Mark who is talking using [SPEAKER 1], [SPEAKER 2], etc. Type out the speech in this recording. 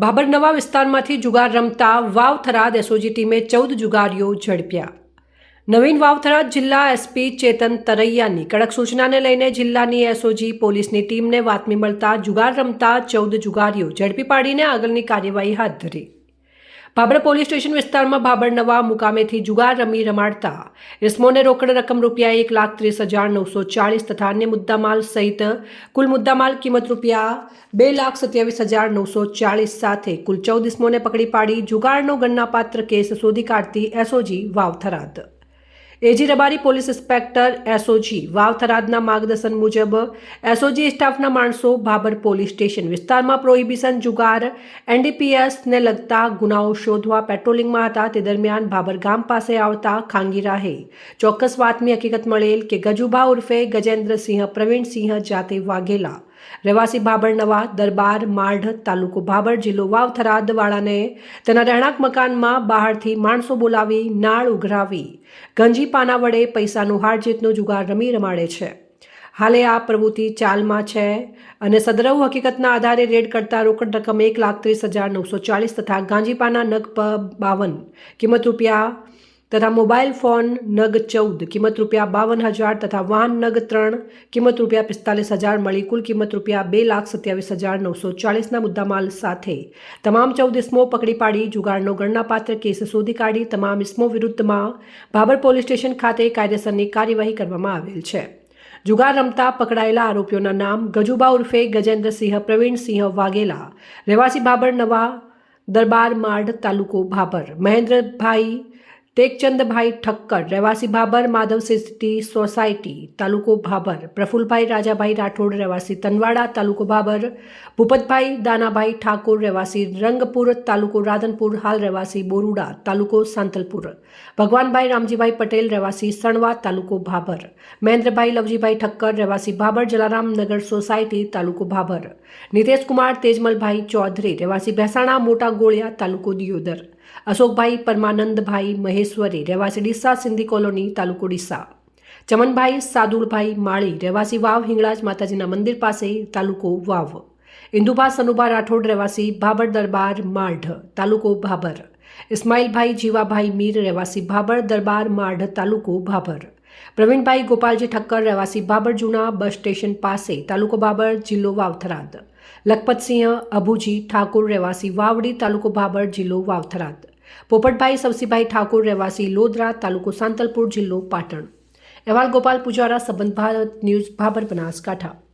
[SPEAKER 1] ભાભર નવા વિસ્તારમાંથી જુગાર રમતા વાવ થરાદ એસઓજી ટીમે 14 જુગારીઓ ઝડપ્યા। નવીન વાવ થરાદ જિલ્લા એસપી ચેતન તરૈયાની કડક સૂચનાને લઈને જિલ્લાની એસઓજી પોલીસની ટીમને બાતમી મળતા જુગાર રમતા 14 જુગારીઓ ઝડપી પાડીને આગળની કાર્યવાહી હાથ ધરી। ભાભર પોલીસ સ્ટેશન વિસ્તારમાં ભાભર નવા મુકામેથી જુગાર રમાડતા ઇસમોને રોકડ રકમ રૂપિયા 1,30,940 તથા અન્ય મુદ્દામાલ સહિત કુલ મુદ્દામાલ કિંમત રૂપિયા 2,27,940 સાથે કુલ 14 ઇસમોને પકડી પાડી જુગારનો ગણનાપાત્ર કેસ શોધી કાઢતી એસઓજી વાવ થરાદ। એજી રબારી પોલીસ ઇન્સ્પેક્ટર એસઓજી વાવ થરાદના માર્ગદર્શન મુજબ એસઓજી સ્ટાફના માણસો ભાભર પોલીસ સ્ટેશન વિસ્તારમાં પ્રોહિબિશન જુગાર એનડીપીએસને લગતા ગુનાઓ શોધવા પેટ્રોલિંગમાં હતા। તે દરમિયાન ભાભર ગામ પાસે આવતા ખાંગી રાહે ચોક્કસ બાતમી હકીકત મળેલ કે ગજુભા ઉર્ફે ગજેન્દ્રસિંહ પ્રવીણસિંહ જાતે વાઘેલા રહેવાસી ભાભર નવા દરબાર માઢ તાલુકો ભાભર જિલ્લો વાવ થરાદ વાળાને તેના રહેણાંક મકાનમાં બહારથી માણસો બોલાવી નાળ ઉઘરાવી ગંજી પાના વડે પૈસાનું હાર જીતનો જુગાર રમાડે છે। હાલે આ પ્રવૃત્તિ ચાલમાં છે અને સદરવ હકીકતના આધારે રેડ કરતા રોકડ રકમ 1,30,940 તથા ગાંજીપાના નગ 52 કિંમત રૂપિયા તથા મોબાઈલ ફોન નગ 14 કિંમત રૂપિયા 52,000 તથા વાહન નગ 3 કિંમત રૂપિયા 45,000 મળી કુલ કિંમત રૂપિયા 2,27,940ના મુદ્દામાલ સાથે તમામ 14 ઇસમો પકડી પાડી જુગારનો ગણનાપાત્ર કેસ શોધી કાઢી તમામ ઇસમો વિરુદ્ધમાં ભાભર પોલીસ સ્ટેશન ખાતે કાયદેસરની કાર્યવાહી કરવામાં આવેલ છે। જુગાર રમતા પકડાયેલા આરોપીઓના નામ ગજુબા ઉર્ફે ગજેન્દ્રસિંહ પ્રવીણસિંહ વાઘેલા રહેવાસી ભાભર નવા દરબાર માઢ તાલુકો ભાભર, મહેન્દ્રભાઈ ટેકચંદભાઈ ઠક્કર રહેવાસી ભાભર માધવ સિટી સોસાયટી તાલુકો ભાભર, પ્રફુલભાઈ રાજાભાઈ રાઠોડ રહેવાસી તનવાડા તાલુકો ભાભર, ભૂપતભાઈ દાનાભાઈ ઠાકોર રહેવાસી રંગપુર તાલુકો રાધનપુર હાલ રહેવાસી બોરુડા તાલુકો સાંતલપુર, ભગવાનભાઈ રામજીભાઈ પટેલ રહેવાસી સણવા તાલુકો ભાભર, મહેન્દ્રભાઈ લવજીભાઈ ઠક્કર રહેવાસી ભાભર જલારામનગર સોસાયટી તાલુકો ભાભર, નિતેશકુમાર તેજમલભાઈ ચૌધરી રહેવાસી ભેસાણા મોટા ગોળિયા તાલુકો દિયોદર, અશોકભાઈ પરમાનંદભાઈ મહેશ્વરી રહેવાસી ડીસા સિંધી કોલોની તાલુકો ડીસા, ચમનભાઈ સાદુલભાઈ માળી રહેવાસી વાવ હિંગળાજ માતાજીના મંદિર પાસે તાલુકો વાવ, ઇન્દુભા સનુભા રાઠોડ રહેવાસી ભાભર દરબાર માઢ તાલુકો ભાભર, ઇસ્માઇલભાઈ જીવાભાઈ મીર રહેવાસી ભાભર દરબાર માઢ તાલુકો ભાભર, પ્રવીણભાઈ ગોપાલજી ઠક્કર રહેવાસી ભાભર જૂના બસ સ્ટેશન પાસે તાલુકો ભાભર જિલ્લો વાવ થરાદ, લખપતસિંહ અભુજી ઠાકોર રહેવાસી વાવડી તાલુકો ભાભર જિલ્લો વાવ થરાદ, પોપટભાઈ સવસીભાઈ ઠાકોર રહેવાસી લોધરા તાલુકો સાંતલપુર જિલ્લો પાટણ। અહેવાલ ગોપાલ પુજારા, સંબંધ ભારત ન્યૂઝ, ભાભર, બનાસકાંઠા।